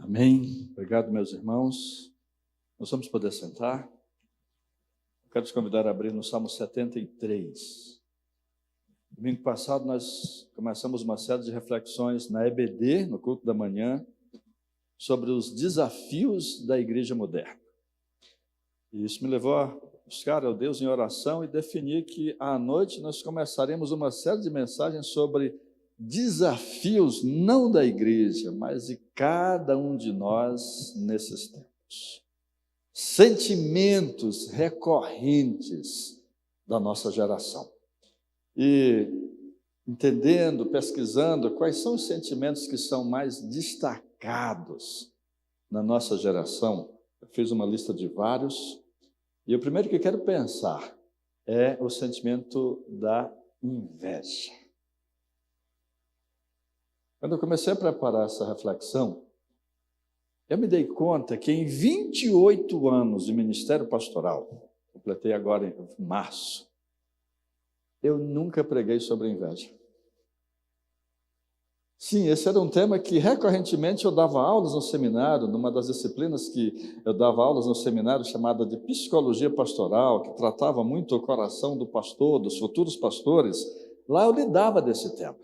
Amém. Obrigado, meus irmãos. Nós vamos poder sentar. Quero te convidar a abrir no Salmo 73. Domingo passado nós começamos uma série de reflexões na EBD, no culto da manhã, sobre os desafios da igreja moderna. E isso me levou a buscar ao Deus em oração e definir que à noite nós começaremos uma série de mensagens sobre desafios não da igreja, mas de cada um de nós nesses tempos. Sentimentos recorrentes da nossa geração. E entendendo, pesquisando quais são os sentimentos que são mais destacados na nossa geração, eu fiz uma lista de vários, e o primeiro que eu quero pensar é o sentimento da inveja. Quando eu comecei a preparar essa reflexão, eu me dei conta que em 28 anos de ministério pastoral, completei agora em março, eu nunca preguei sobre inveja. Sim, esse era um tema que recorrentemente eu dava aulas no seminário, numa das disciplinas que eu dava aulas no seminário, chamada de Psicologia Pastoral, que tratava muito o coração do pastor, dos futuros pastores. Lá eu lidava desse tema.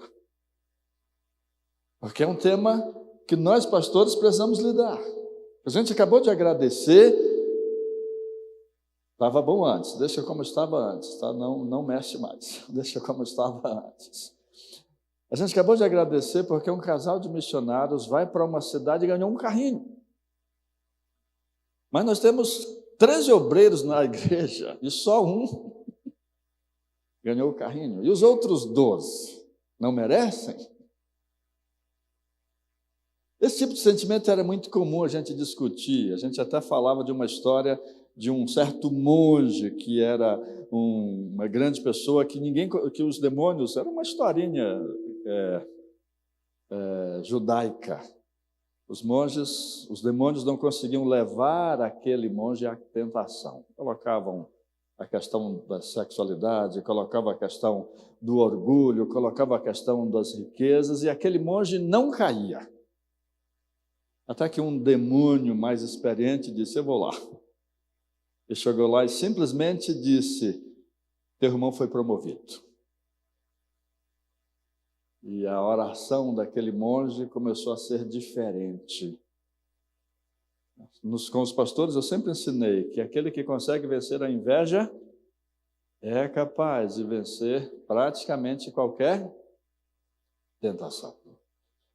Porque é um tema que nós pastores precisamos lidar. A gente acabou de agradecer, estava bom antes, deixa como estava antes, tá? Não mexe mais, deixa como estava antes. A gente acabou de agradecer porque um casal de missionários vai para uma cidade e ganhou um carrinho. Mas nós temos 13 obreiros na igreja e só um ganhou o carrinho. E os outros 12 não merecem? Esse tipo de sentimento era muito comum a gente discutir. A gente até falava de uma história de um certo monge que era uma grande pessoa que os demônios, era uma historinha judaica. Os demônios não conseguiam levar aquele monge à tentação. Colocavam a questão da sexualidade, colocavam a questão do orgulho, colocavam a questão das riquezas, e aquele monge não caía. Até que um demônio mais experiente disse, eu vou lá. E chegou lá e simplesmente disse, teu irmão foi promovido. E a oração daquele monge começou a ser diferente. Com os pastores eu sempre ensinei que aquele que consegue vencer a inveja é capaz de vencer praticamente qualquer tentação.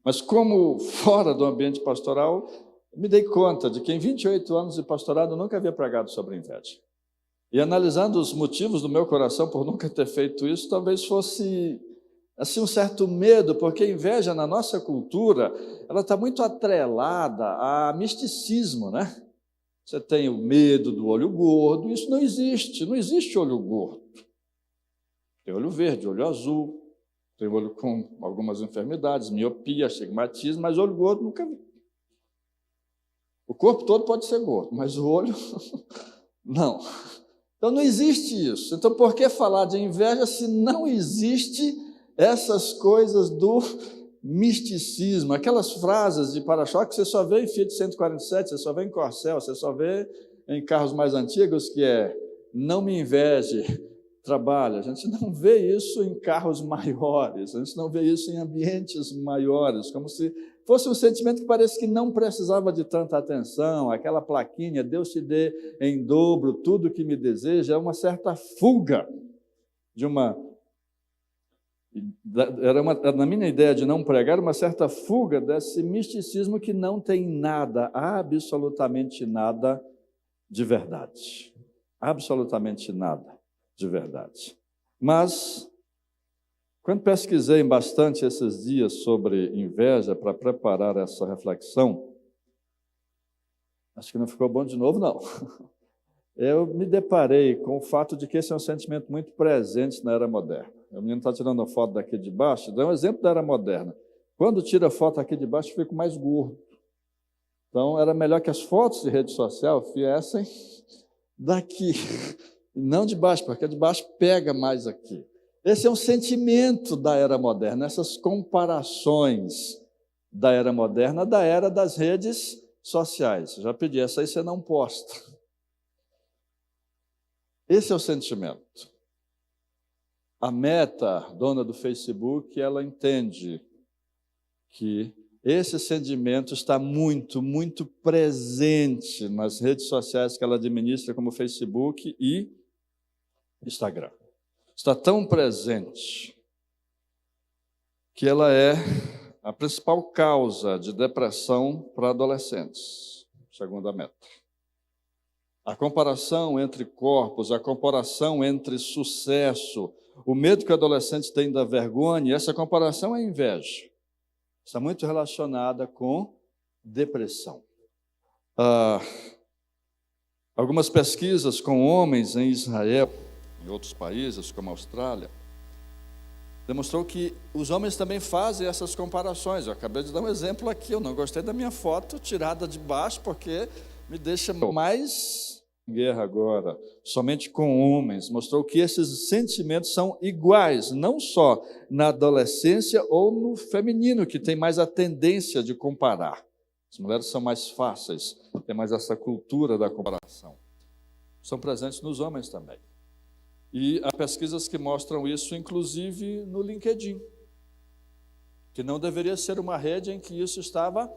Mas como fora do ambiente pastoral, me dei conta de que em 28 anos de pastorado eu nunca havia pregado sobre inveja. E analisando os motivos do meu coração por nunca ter feito isso, talvez fosse assim, um certo medo, porque a inveja na nossa cultura, ela está muito atrelada a misticismo, né? Você tem o medo do olho gordo, isso não existe olho gordo. Tem olho verde, olho azul, tem olho com algumas enfermidades, miopia, astigmatismo, mas olho gordo nunca vi. O corpo todo pode ser gordo, mas o olho, não. Então não existe isso. Então por que falar de inveja se não existe essas coisas do misticismo? Aquelas frases de para-choque que você só vê em Fiat 147, você só vê em Corcel, você só vê em carros mais antigos, que é, não me inveje, trabalha. A gente não vê isso em carros maiores, a gente não vê isso em ambientes maiores, como se fosse um sentimento que parece que não precisava de tanta atenção, aquela plaquinha, Deus te dê em dobro tudo que me deseja, é uma certa fuga de na minha ideia de não pregar, uma certa fuga desse misticismo que não tem nada, absolutamente nada de verdade. Absolutamente nada de verdade. Mas, quando pesquisei bastante esses dias sobre inveja para preparar essa reflexão, acho que não ficou bom de novo, não. Eu me deparei com o fato de que esse é um sentimento muito presente na era moderna. O menino está tirando a foto daqui de baixo, dá um exemplo da era moderna. Quando tira a foto aqui de baixo, eu fico mais gordo. Então, era melhor que as fotos de rede social viessem daqui, não de baixo, porque de baixo pega mais aqui. Esse é um sentimento da era moderna, essas comparações da era moderna, da era das redes sociais. Já pedi, essa aí você não posta. Esse é o sentimento. A Meta, dona do Facebook, ela entende que esse sentimento está muito, muito presente nas redes sociais que ela administra, como Facebook e Instagram. Está tão presente que ela é a principal causa de depressão para adolescentes, segundo a Meta. A comparação entre corpos, a comparação entre sucesso, o medo que o adolescente tem da vergonha, essa comparação é inveja. Está muito relacionada com depressão. Algumas pesquisas com homens em Israel, em outros países, como a Austrália, demonstrou que os homens também fazem essas comparações. Eu acabei de dar um exemplo aqui, eu não gostei da minha foto tirada de baixo, porque me deixa mais guerra agora, somente com homens. Mostrou que esses sentimentos são iguais, não só na adolescência ou no feminino, que tem mais a tendência de comparar. As mulheres são mais fáceis, tem mais essa cultura da comparação. São presentes nos homens também. E há pesquisas que mostram isso, inclusive no LinkedIn, que não deveria ser uma rede em que isso estava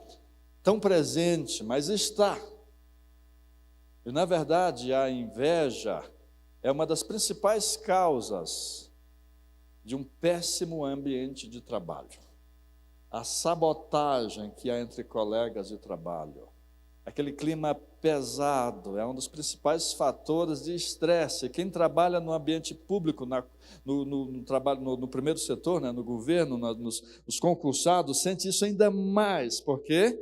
tão presente, mas está. E, na verdade, a inveja é uma das principais causas de um péssimo ambiente de trabalho. A sabotagem que há entre colegas de trabalho, aquele clima pesado, é um dos principais fatores de estresse. Quem trabalha no ambiente público, no primeiro setor, né, no governo, nos concursados, sente isso ainda mais, porque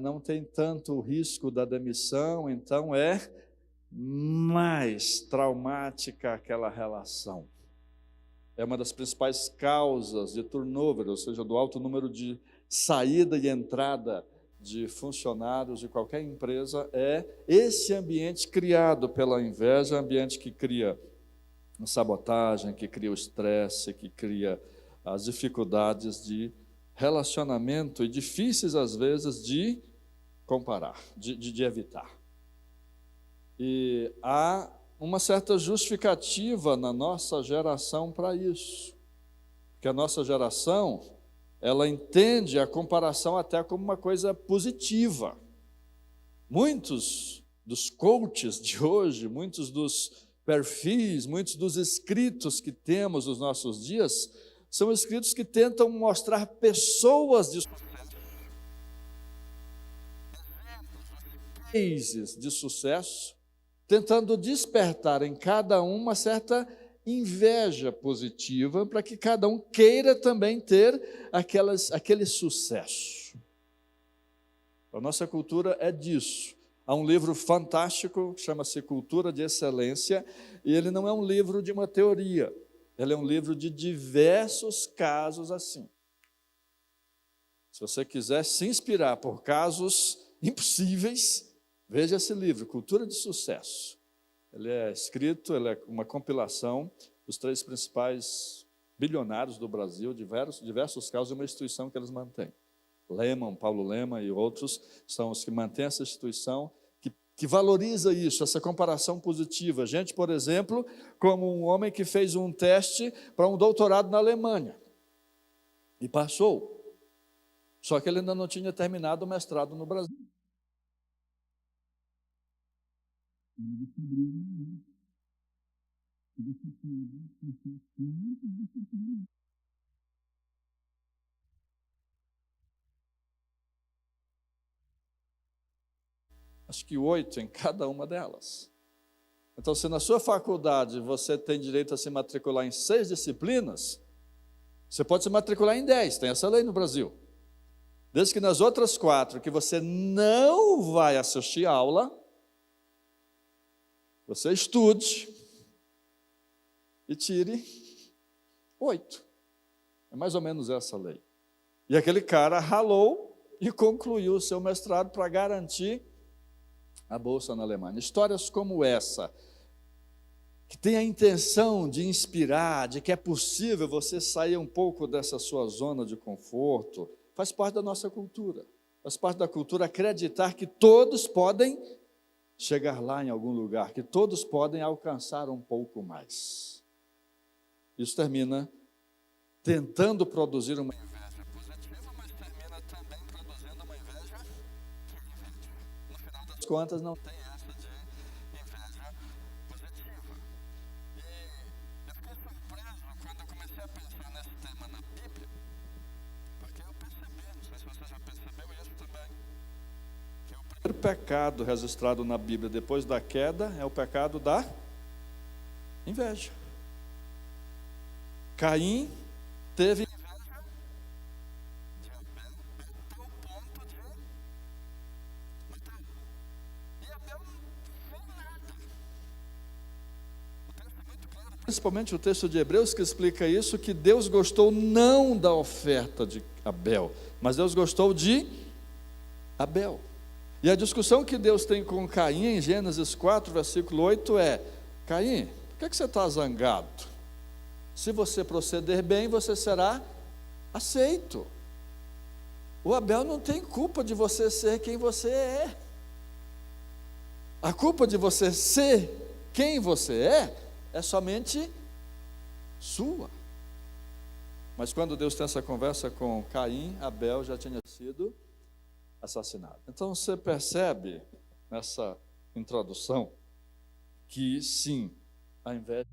não tem tanto o risco da demissão, então é mais traumática aquela relação. É uma das principais causas de turnover, ou seja, do alto número de saída e entrada de funcionários de qualquer empresa, é esse ambiente criado pela inveja, ambiente que cria a sabotagem, que cria o estresse, que cria as dificuldades de relacionamento e difíceis, às vezes, de comparar, de evitar. E há uma certa justificativa na nossa geração para isso. Porque a nossa geração, ela entende a comparação até como uma coisa positiva. Muitos dos coaches de hoje, muitos dos perfis, muitos dos escritos que temos nos nossos dias, são escritos que tentam mostrar pessoas de sucesso, tentando despertar em cada um uma certa inveja positiva, para que cada um queira também ter aquele sucesso. A nossa cultura é disso. Há um livro fantástico, que chama-se Cultura de Excelência, e ele não é um livro de uma teoria, ele é um livro de diversos casos assim. Se você quiser se inspirar por casos impossíveis, veja esse livro, Cultura de Sucesso. Ele é escrito, ele é uma compilação dos 3 principais bilionários do Brasil, diversos casos de uma instituição que eles mantêm. Lehman, Paulo Lehman e outros são os que mantêm essa instituição, que valoriza isso, essa comparação positiva. Gente, por exemplo, como um homem que fez um teste para um doutorado na Alemanha e passou, só que ele ainda não tinha terminado o mestrado no Brasil. Acho que 8 em cada uma delas. Então, se na sua faculdade você tem direito a se matricular em 6 disciplinas, você pode se matricular em 10, tem essa lei no Brasil. Desde que nas outras 4 que você não vai assistir aula, você estude e tire 8. É mais ou menos essa lei. E aquele cara ralou e concluiu o seu mestrado para garantir a bolsa na Alemanha. Histórias como essa, que tem a intenção de inspirar, de que é possível você sair um pouco dessa sua zona de conforto, Faz parte da nossa cultura. Faz parte da cultura acreditar que todos podem chegar lá em algum lugar, que todos podem alcançar um pouco mais. Isso termina tentando produzir uma inveja positiva, mas termina também produzindo uma inveja. No final das contas, não tem essa de inveja positiva. E eu fiquei surpreso quando eu comecei a pensar nesse tema na Bíblia, porque eu percebi, não sei se você já percebeu isso também, que o primeiro pecado registrado na Bíblia depois da queda é o pecado da inveja. Caim teve inveja de Abel até o ponto de matar. E Abel não fez nada. O texto é muito claro, principalmente o texto de Hebreus, que explica isso, que Deus gostou não da oferta de Abel, mas Deus gostou de Abel. E a discussão que Deus tem com Caim em Gênesis 4, versículo 8 é: Caim, por que você está zangado? Se você proceder bem, você será aceito. O Abel não tem culpa de você ser quem você é. A culpa de você ser quem você é somente sua. Mas quando Deus tem essa conversa com Caim, Abel já tinha sido assassinado. Então você percebe nessa introdução que sim, a inveja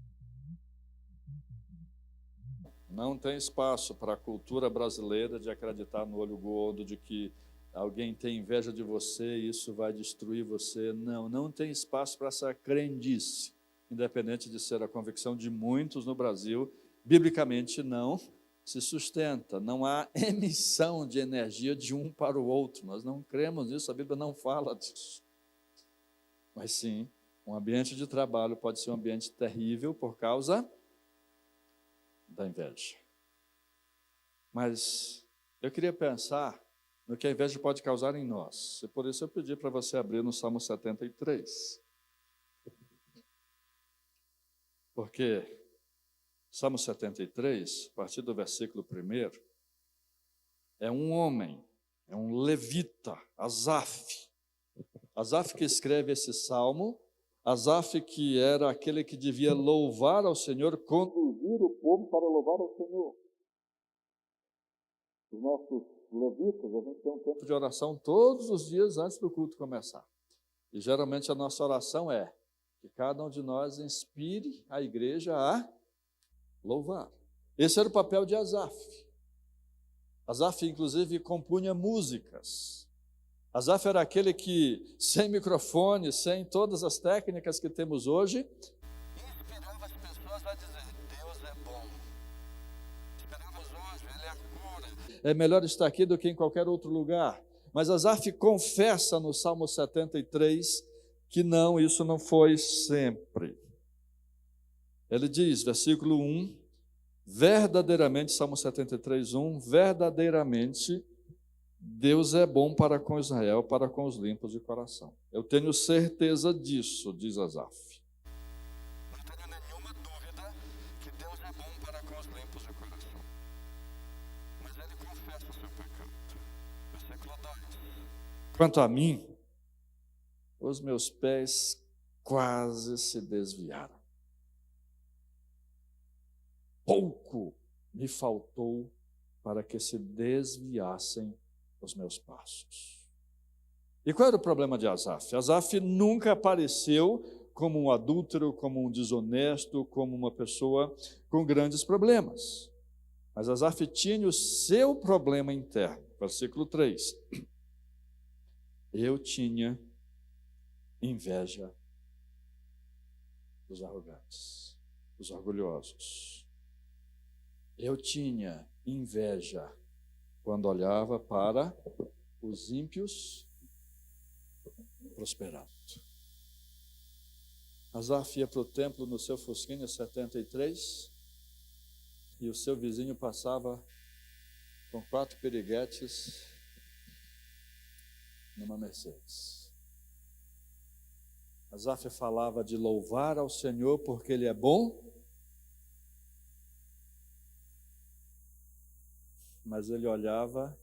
não tem espaço para a cultura brasileira de acreditar no olho gordo, de que alguém tem inveja de você e isso vai destruir você. Não, não tem espaço para essa crendice, independente de ser a convicção de muitos no Brasil, biblicamente não se sustenta. Não há emissão de energia de um para o outro. Nós não cremos nisso, a Bíblia não fala disso. Mas sim, um ambiente de trabalho pode ser um ambiente terrível por causa da inveja. Mas eu queria pensar no que a inveja pode causar em nós. E por isso eu pedi para você abrir no Salmo 73. Porque Salmo 73, a partir do versículo 1, é um homem, é um levita, Asaf. Asaf que escreve esse salmo, Asaf que era aquele que devia louvar ao Senhor, conduzir o povo para louvar ao Senhor. Os nossos levitas, a gente tem um tempo de oração todos os dias antes do culto começar. E geralmente a nossa oração é que cada um de nós inspire a igreja a louvar. Esse era o papel de Asaf. Asaf, inclusive, compunha músicas. Asaf era aquele que, sem microfone, sem todas as técnicas que temos hoje, inspirava as pessoas a dizer: Deus é bom. Esperamos hoje, Ele é a cura. É melhor estar aqui do que em qualquer outro lugar. Mas Asaf confessa no Salmo 73 que não, isso não foi sempre. Ele diz, versículo 1, verdadeiramente, Salmo 73, 1, verdadeiramente Deus é bom para com Israel, para com os limpos de coração. Eu tenho certeza disso, diz Asaf. Não tenho nenhuma dúvida que Deus é bom para com os limpos de coração. Mas ele confessa o seu pecado. Versículo 2. Quanto a mim, os meus pés quase se desviaram. Pouco me faltou para que se desviassem os meus passos. E qual era o problema de Asaf? Asaf nunca apareceu como um adúltero, como um desonesto, como uma pessoa com grandes problemas. Mas Asaf tinha o seu problema interno. Versículo 3. Eu tinha inveja dos arrogantes, dos orgulhosos. Eu tinha inveja quando olhava para os ímpios prosperando. Asaf ia para o templo no seu Fusquinha 73 e o seu vizinho passava com 4 piriguetes numa Mercedes. Asaf falava de louvar ao Senhor porque Ele é bom, mas ele olhava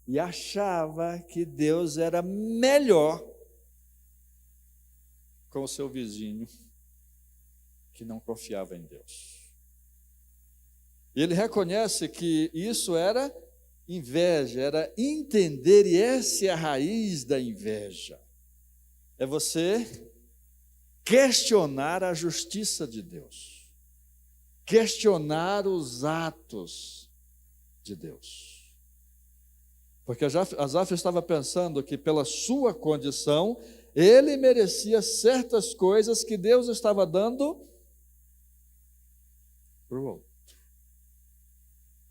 e achava que Deus era melhor com o seu vizinho que não confiava em Deus. E ele reconhece que isso era inveja, era entender, e essa é a raiz da inveja. É você questionar a justiça de Deus, questionar os atos de Deus. Porque Asaf estava pensando que pela sua condição, ele merecia certas coisas que Deus estava dando para o outro.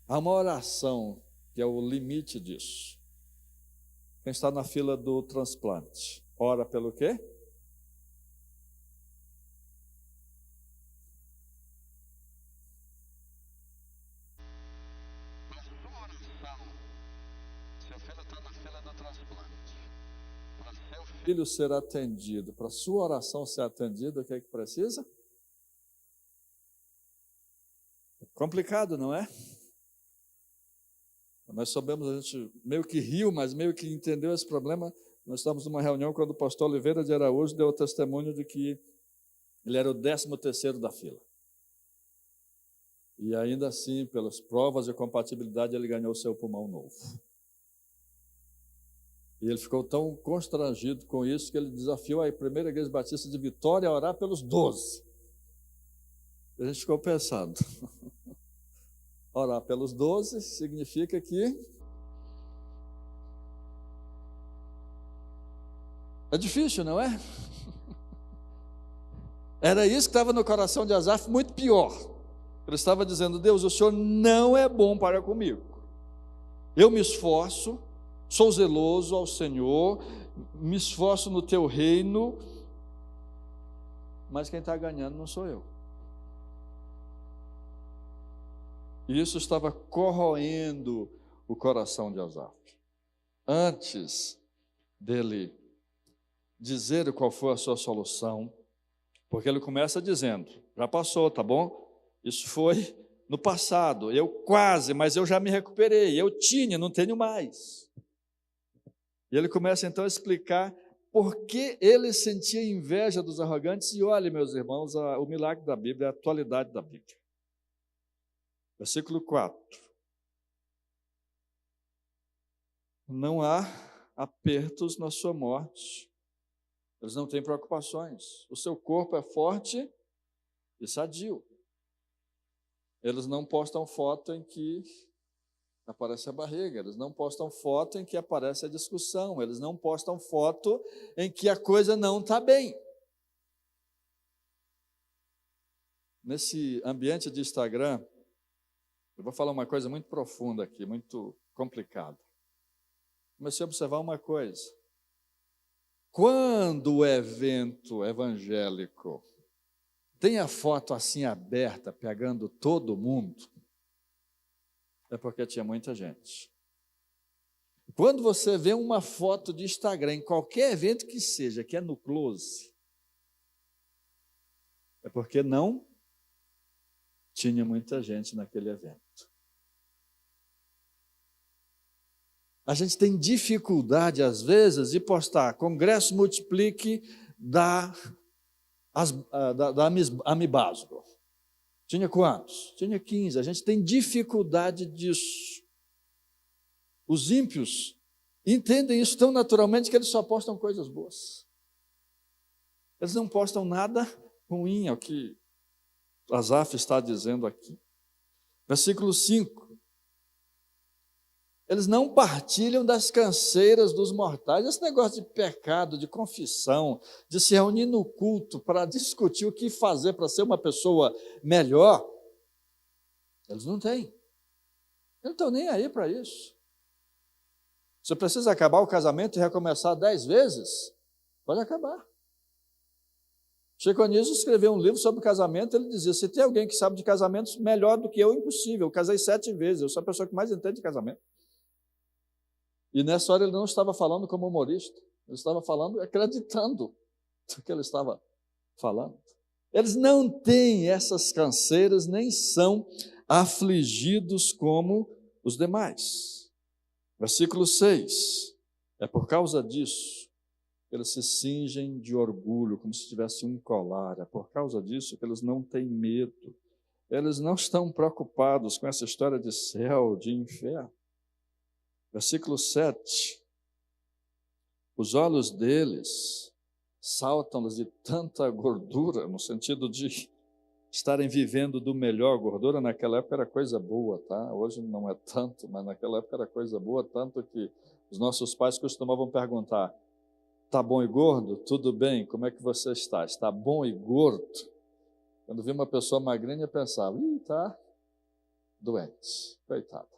Há uma oração que é o limite disso. Quem está na fila do transplante, ora pelo quê? Para sua oração, seu filho está na fila do transplante. Para seu Filho ser atendido, para sua oração ser atendida, o que é que precisa? É complicado, não é? Nós soubemos, a gente meio que riu, mas meio que entendeu esse problema. Nós estávamos numa reunião quando o pastor Oliveira de Araújo deu o testemunho de que ele era o 13º da fila. E ainda assim, pelas provas de compatibilidade, ele ganhou seu pulmão novo. E ele ficou tão constrangido com isso que ele desafiou a Primeira Igreja Batista de Vitória a orar pelos 12. E a gente ficou pensando, orar pelos 12 significa que é difícil, não é? Era isso que estava no coração de Asaf, muito pior. Ele estava dizendo, Deus, o Senhor não é bom para comigo. Eu me esforço, sou zeloso ao Senhor, me esforço no teu reino, mas quem está ganhando não sou eu. E isso estava corroendo o coração de Asaf. Antes dele dizer qual foi a sua solução, porque ele começa dizendo, já passou, tá bom? Isso foi no passado, eu quase, mas eu já me recuperei, eu tinha, não tenho mais. E ele começa então a explicar por que ele sentia inveja dos arrogantes, e olhe, meus irmãos, o milagre da Bíblia, a atualidade da Bíblia. Versículo 4. Não há apertos na sua morte. Eles não têm preocupações. O seu corpo é forte e sadio. Eles não postam foto em que aparece a barriga. Eles não postam foto em que aparece a discussão. Eles não postam foto em que a coisa não está bem. Nesse ambiente de Instagram, eu vou falar uma coisa muito profunda aqui, muito complicada. Comecei a observar uma coisa. Quando o evento evangélico tem a foto assim aberta, pegando todo mundo, é porque tinha muita gente. Quando você vê uma foto de Instagram, em qualquer evento que seja, que é no close, é porque não tinha muita gente naquele evento. A gente tem dificuldade, às vezes, de postar Congresso Multiplique da Amibasgo. Tinha quantos? Tinha 15. A gente tem dificuldade disso. Os ímpios entendem isso tão naturalmente que eles só postam coisas boas. Eles não postam nada ruim, é o que Asaf está dizendo aqui. Versículo 5. Eles não partilham das canseiras dos mortais. Esse negócio de pecado, de confissão, de se reunir no culto para discutir o que fazer para ser uma pessoa melhor, eles não têm. Eles não estão nem aí para isso. Você precisa acabar o casamento e recomeçar 10 vezes? Pode acabar. Chico Anísio escreveu um livro sobre casamento, ele dizia, se tem alguém que sabe de casamentos melhor do que eu, impossível. Eu casei 7 vezes, eu sou a pessoa que mais entende de casamento. E nessa hora ele não estava falando como humorista, ele estava falando, acreditando no que ele estava falando. Eles não têm essas canseiras, nem são afligidos como os demais. Versículo 6. É por causa disso que eles se cingem de orgulho, como se tivesse um colar. É por causa disso que eles não têm medo. Eles não estão preocupados com essa história de céu, de inferno. Versículo 7. Os olhos deles saltam-lhes de tanta gordura, no sentido de estarem vivendo do melhor. Gordura naquela época era coisa boa, tá? Hoje não é tanto, mas naquela época era coisa boa, tanto que os nossos pais costumavam perguntar: está bom e gordo? Tudo bem, como é que você está? Está bom e gordo? Quando vi uma pessoa magrinha, eu pensava: está doente, coitada.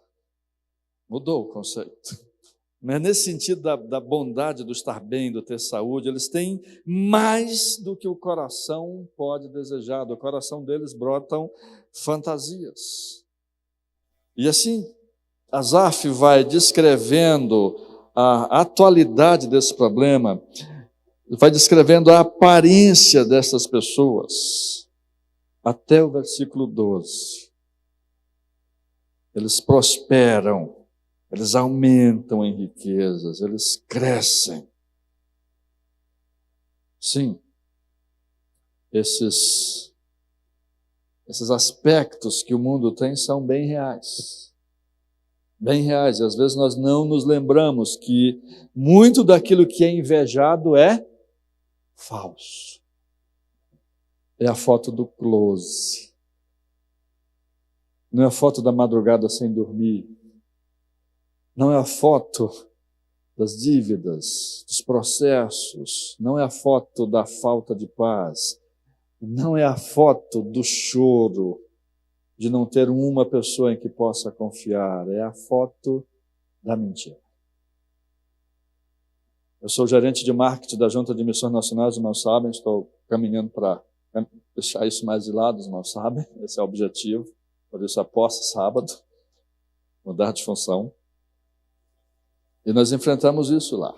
Mudou o conceito. Mas nesse sentido da bondade, do estar bem, do ter saúde, eles têm mais do que o coração pode desejar. Do coração deles brotam fantasias. E assim, Asaf vai descrevendo a atualidade desse problema, vai descrevendo a aparência dessas pessoas, até o versículo 12. Eles prosperam, eles aumentam em riquezas, eles crescem. Sim, esses aspectos que o mundo tem são bem reais. Bem reais. E às vezes nós não nos lembramos que muito daquilo que é invejado é falso. É a foto do close. Não é a foto da madrugada sem dormir. Não é a foto das dívidas, dos processos. Não é a foto da falta de paz. Não é a foto do choro, de não ter uma pessoa em que possa confiar. É a foto da mentira. Eu sou gerente de marketing da Junta de Missões Nacionais, os irmãos sabem, estou caminhando para deixar isso mais de lado, os irmãos sabem, esse é o objetivo. Por isso, após sábado, mudar de função. E nós enfrentamos isso lá.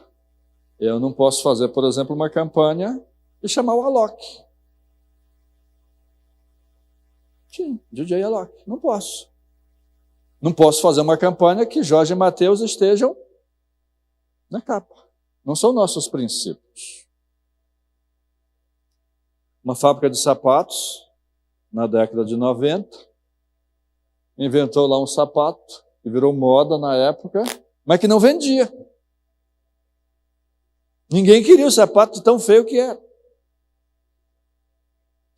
Eu não posso fazer, por exemplo, uma campanha e chamar o Alok. Sim, DJ Alok. Não posso. Não posso fazer uma campanha que Jorge e Mateus estejam na capa. Não são nossos princípios. Uma fábrica de sapatos, na década de 90, inventou lá um sapato que virou moda na época, mas que não vendia. Ninguém queria o sapato tão feio que era.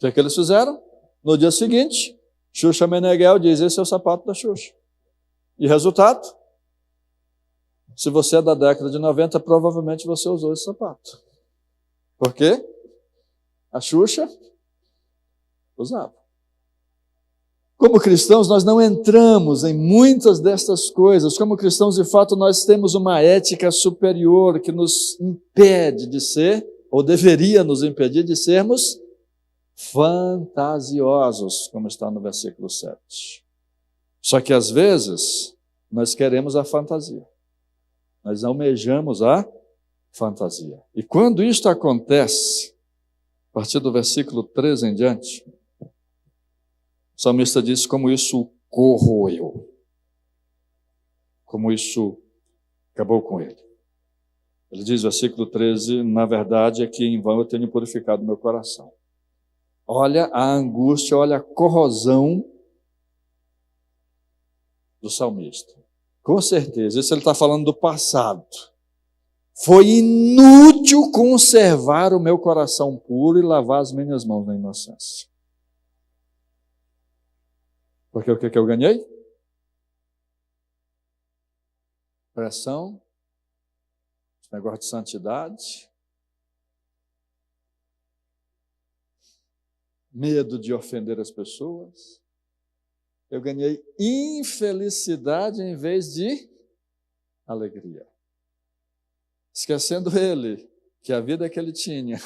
O que eles fizeram? No dia seguinte, Xuxa Meneghel diz: esse é o sapato da Xuxa. E resultado? Se você é da década de 90, provavelmente você usou esse sapato. Por quê? A Xuxa usava. Como cristãos, nós não entramos em muitas destas coisas. Como cristãos, de fato, nós temos uma ética superior que nos impede de ser, ou deveria nos impedir de sermos, fantasiosos, como está no versículo 7. Só que, às vezes, nós queremos a fantasia. Nós almejamos a fantasia. E quando isto acontece, a partir do versículo 13 em diante, o salmista diz como isso corroeu, como isso acabou com ele. Ele diz, versículo 13, na verdade é que em vão eu tenho purificado meu coração. Olha a angústia, olha a corrosão do salmista. Com certeza, isso ele está falando do passado. Foi inútil conservar o meu coração puro e lavar as minhas mãos na inocência. Porque o que eu ganhei? Pressão, negócio de santidade, medo de ofender as pessoas. Eu ganhei infelicidade em vez de alegria. Esquecendo ele que a vida que ele tinha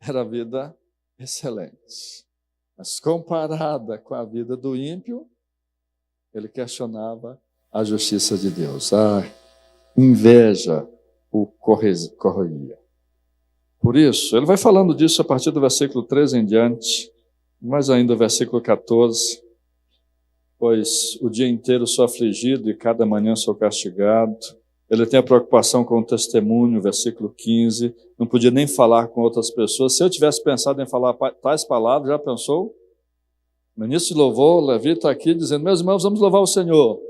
era a vida excelente. Mas comparada com a vida do ímpio, ele questionava a justiça de Deus. A inveja o corroía. Por isso, ele vai falando disso a partir do versículo 13 em diante, mas ainda o versículo 14. Pois o dia inteiro sou afligido e cada manhã sou castigado. ele tem a preocupação com o testemunho, versículo 15, não podia nem falar com outras pessoas. Se eu tivesse pensado em falar tais palavras, já pensou? O ministro de louvor, Levi, está aqui dizendo, meus irmãos, vamos louvar o Senhor.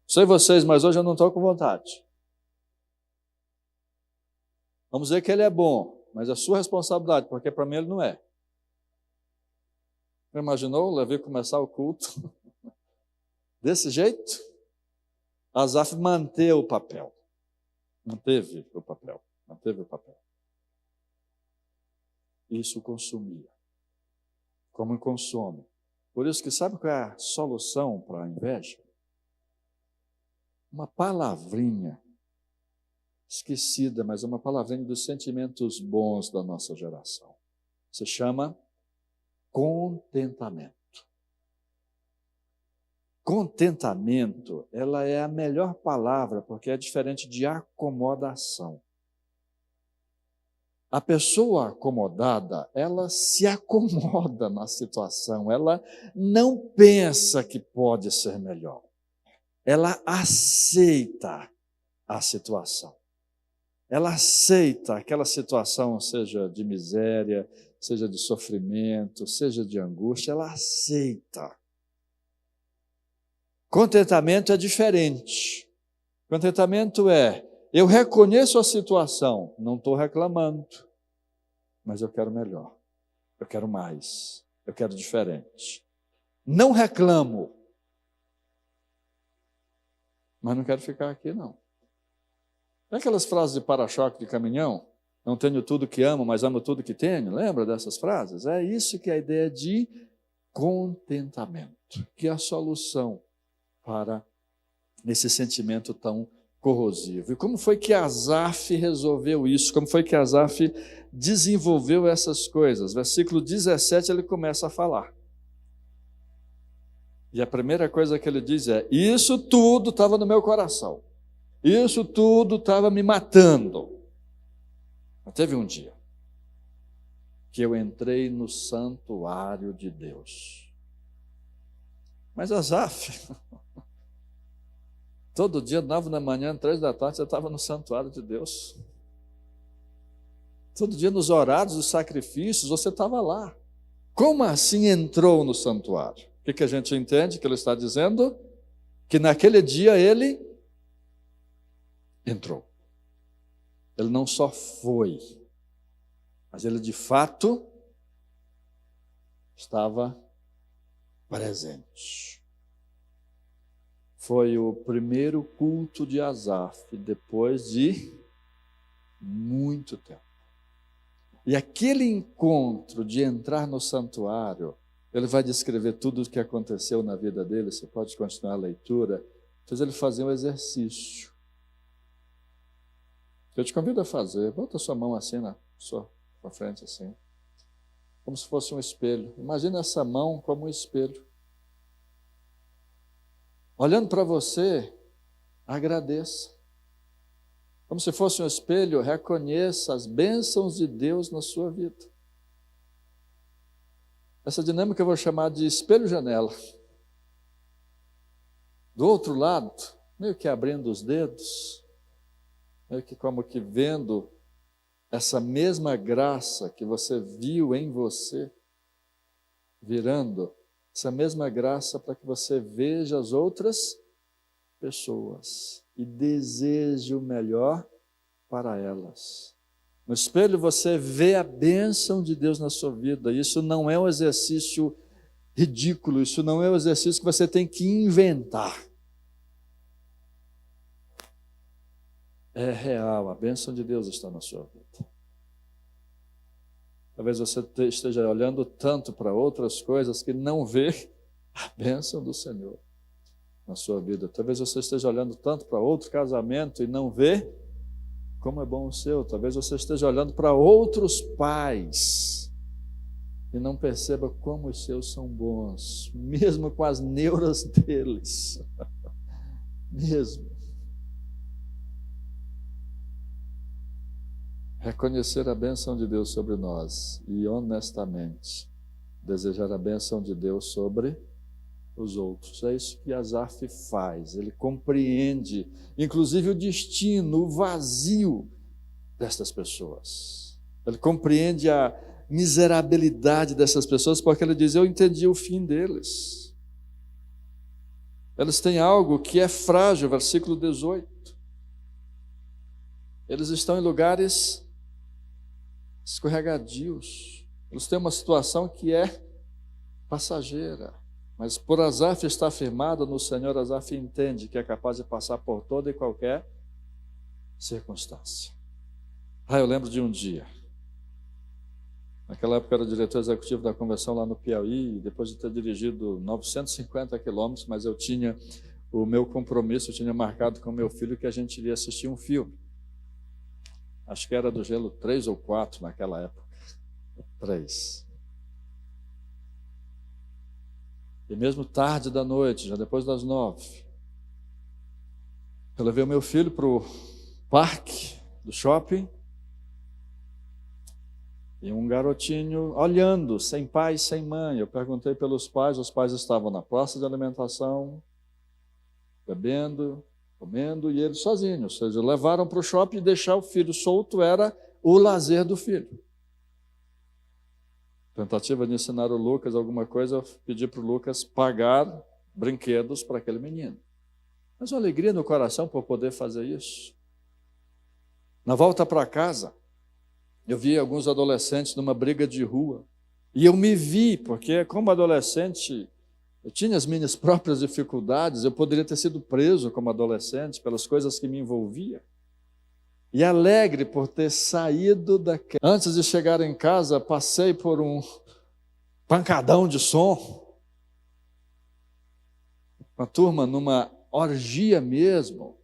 Sei vocês, mas hoje eu não estou com vontade. Vamos dizer que ele é bom, mas é sua responsabilidade, porque para mim ele não é. Já imaginou o Levi começar o culto desse jeito? Asaf manteve o papel. Isso consumia. Como consome. Por isso que sabe qual é a solução para a inveja? Uma palavrinha esquecida, mas é uma palavrinha dos sentimentos bons da nossa geração. Se chama contentamento. Contentamento, ela é a melhor palavra, porque é diferente de acomodação. A pessoa acomodada, ela se acomoda na situação, ela não pensa que pode ser melhor. Ela aceita a situação. Ela aceita aquela situação, seja de miséria, seja de sofrimento, seja de angústia, ela aceita. Contentamento é diferente. Contentamento é, eu reconheço a situação, não estou reclamando, mas eu quero melhor, eu quero mais, eu quero diferente. Não reclamo, mas não quero ficar aqui não. É aquelas frases de para-choque de caminhão? Não tenho tudo que amo, mas amo tudo que tenho. Lembra dessas frases? É isso que é a ideia de contentamento, que é a solução para esse sentimento tão corrosivo. E como foi que Asaf resolveu isso? Como foi que Asaf desenvolveu essas coisas? Versículo 17 ele começa a falar. E a primeira coisa que ele diz é, isso tudo estava no meu coração. Isso tudo estava me matando. Mas teve um dia que eu entrei no santuário de Deus. Mas Asaf, todo dia, 9 da manhã, 3 da tarde, você estava no santuário de Deus. Todo dia, nos horários dos sacrifícios, você estava lá. Como assim entrou no santuário? O que a gente entende que ele está dizendo? Que naquele dia ele entrou. Ele não só foi, mas ele de fato estava presente. Foi o primeiro culto de Asaf, depois de muito tempo. E aquele encontro de entrar no santuário, ele vai descrever tudo o que aconteceu na vida dele, você pode continuar a leitura, fez ele fazer um exercício. Eu te convido a fazer, bota sua mão assim na sua frente, assim, como se fosse um espelho. Imagina essa mão como um espelho. Olhando para você, agradeça. Como se fosse um espelho, reconheça as bênçãos de Deus na sua vida. Essa dinâmica eu vou chamar de espelho-janela. Do outro lado, meio que abrindo os dedos, meio que como que vendo essa mesma graça que você viu em você, virando essa mesma graça para que você veja as outras pessoas e deseje o melhor para elas. No espelho você vê a bênção de Deus na sua vida. Isso não é um exercício ridículo, isso não é um exercício que você tem que inventar. É real, a bênção de Deus está na sua vida. Talvez você esteja olhando tanto para outras coisas que não vê a bênção do Senhor na sua vida. Talvez você esteja olhando tanto para outro casamento e não vê como é bom o seu. Talvez você esteja olhando para outros pais e não perceba como os seus são bons, mesmo com as neuras deles. Mesmo. Reconhecer a bênção de Deus sobre nós e honestamente desejar a bênção de Deus sobre os outros. É isso que Asaf faz. Ele compreende, inclusive, o destino, o vazio destas pessoas. Ele compreende a miserabilidade dessas pessoas, porque ele diz: eu entendi o fim deles. Eles têm algo que é frágil, versículo 18. Eles estão em lugares escorregadios. Eles têm uma situação que é passageira. Mas por Asaf estar firmado no Senhor, Asaf entende que é capaz de passar por toda e qualquer circunstância. Eu lembro de um dia. Naquela época eu era diretor executivo da convenção lá no Piauí, depois de ter dirigido 950 quilômetros, mas eu tinha o meu compromisso, eu tinha marcado com meu filho que a gente iria assistir um filme. Acho que era do Gelo 3 ou 4 naquela época. 3. E mesmo tarde da noite, já depois das 9, eu levei o meu filho para o parque do shopping, e um garotinho olhando, sem pai, sem mãe. Eu perguntei pelos pais, os pais estavam na praça de alimentação, bebendo, comendo, e eles sozinhos. Ou seja, levaram para o shopping e deixar o filho solto era o lazer do filho. Tentativa de ensinar o Lucas alguma coisa, eu pedi para o Lucas pagar brinquedos para aquele menino. Mas uma alegria no coração por poder fazer isso. Na volta para casa, eu vi alguns adolescentes numa briga de rua. E eu me vi, porque como adolescente, eu tinha as minhas próprias dificuldades, eu poderia ter sido preso como adolescente pelas coisas que me envolvia. E alegre por ter saído daquela. Antes de chegar em casa, passei por um pancadão de som. Uma turma numa orgia mesmo.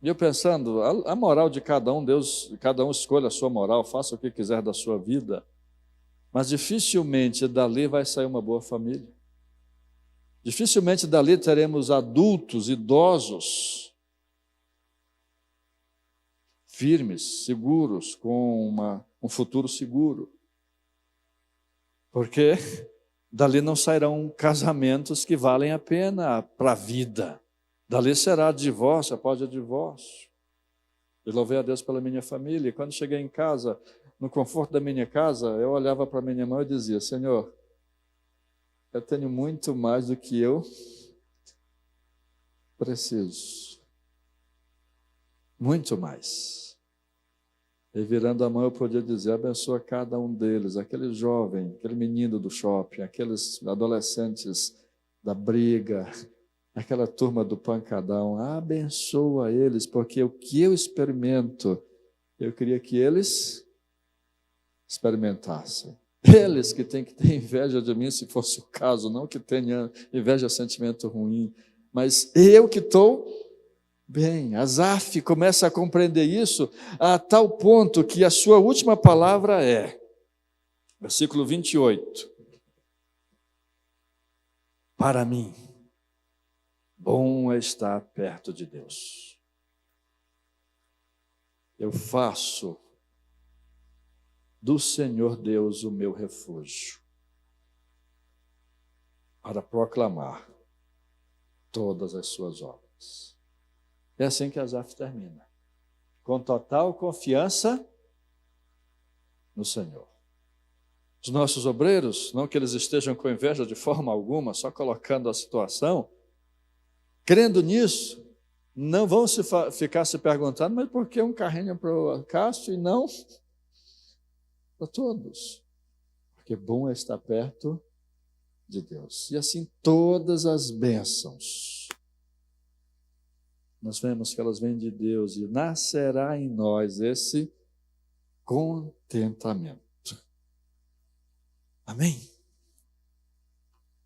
E eu pensando, a moral de cada um, cada um escolha a sua moral, faça o que quiser da sua vida. Mas dificilmente dali vai sair uma boa família. Dificilmente dali teremos adultos, idosos, firmes, seguros, com um futuro seguro. Porque dali não sairão casamentos que valem a pena para a vida. Dali será divórcio após divórcio. Eu louvei a Deus pela minha família. E quando cheguei em casa, no conforto da minha casa, eu olhava para minha mãe e dizia: Senhor, eu tenho muito mais do que eu preciso. Muito mais. E virando a mão eu podia dizer: abençoa cada um deles, aquele jovem, aquele menino do shopping, aqueles adolescentes da briga, aquela turma do pancadão, abençoa eles, porque o que eu experimento, eu queria que eles experimentassem. Eles que têm que ter inveja de mim, se fosse o caso, não que tenha inveja, sentimento ruim, mas eu que estou bem. Asaf começa a compreender isso a tal ponto que a sua última palavra é, versículo 28, para mim, bom é estar perto de Deus. Eu faço do Senhor Deus o meu refúgio, para proclamar todas as suas obras. É assim que Asaf termina, com total confiança no Senhor. Os nossos obreiros, não que eles estejam com inveja de forma alguma, só colocando a situação, crendo nisso, não vão ficar se perguntando, mas por que um carrinho para o Cássio e não para todos? Porque bom é estar perto de Deus. E assim todas as bênçãos, nós vemos que elas vêm de Deus e nascerá em nós esse contentamento. Amém?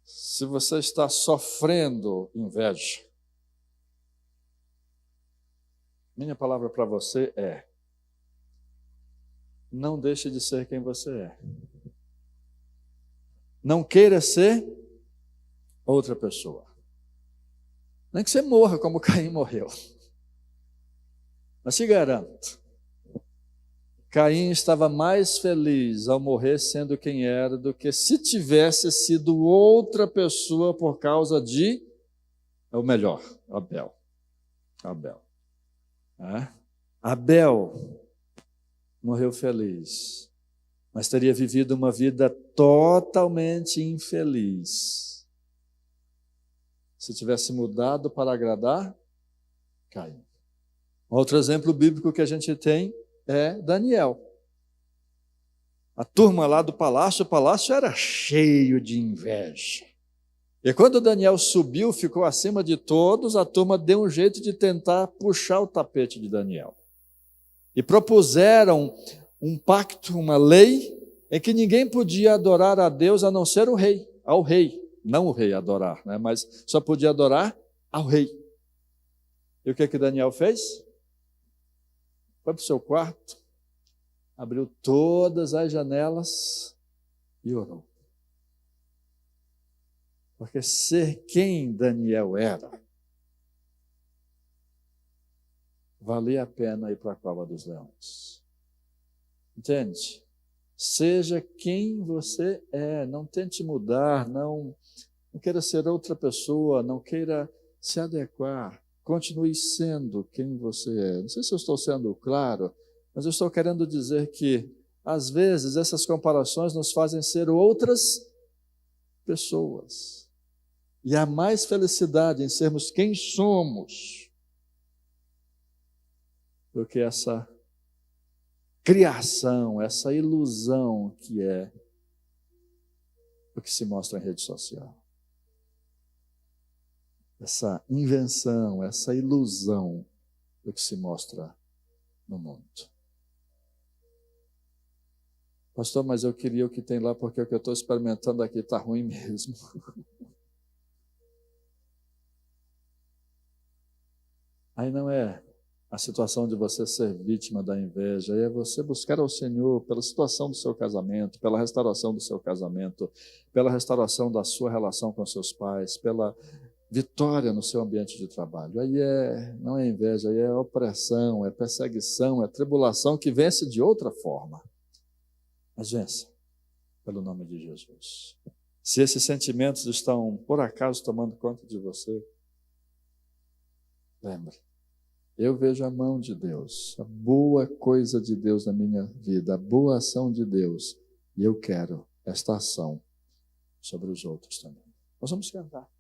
Se você está sofrendo inveja, minha palavra para você é: não deixe de ser quem você é. Não queira ser outra pessoa. Nem que você morra como Caim morreu. Mas te garanto, Caim estava mais feliz ao morrer sendo quem era do que se tivesse sido outra pessoa por causa de, ou melhor, Abel. Abel morreu feliz, mas teria vivido uma vida totalmente infeliz se tivesse mudado para agradar Caim. Outro exemplo bíblico que a gente tem é Daniel. A turma lá do palácio, o palácio era cheio de inveja. E quando Daniel subiu, ficou acima de todos, a turma deu um jeito de tentar puxar o tapete de Daniel. E propuseram um pacto, uma lei, em que ninguém podia adorar a Deus a não ser ao rei. Não o rei adorar, né? Mas só podia adorar ao rei. E o que Daniel fez? Foi para o seu quarto, abriu todas as janelas e orou. Porque ser quem Daniel era, valia a pena ir para a cova dos leões. Entende? Seja quem você é, não tente mudar, não queira ser outra pessoa, não queira se adequar. Continue sendo quem você é. Não sei se eu estou sendo claro, mas eu estou querendo dizer que, às vezes, essas comparações nos fazem ser outras pessoas. E há mais felicidade em sermos quem somos do que essa criação, essa ilusão que é o que se mostra em rede social. Essa invenção, essa ilusão do que se mostra no mundo. Pastor, mas eu queria o que tem lá porque o que eu estou experimentando aqui está ruim mesmo. Aí não é a situação de você ser vítima da inveja, aí é você buscar ao Senhor pela situação do seu casamento, pela restauração do seu casamento, pela restauração da sua relação com seus pais, pela vitória no seu ambiente de trabalho. Aí não é inveja, aí é opressão, é perseguição, é tribulação que vence de outra forma. Mas vença, pelo nome de Jesus. Se esses sentimentos estão, por acaso, tomando conta de você, lembre, eu vejo a mão de Deus, a boa coisa de Deus na minha vida, a boa ação de Deus, e eu quero esta ação sobre os outros também. Nós vamos cantar.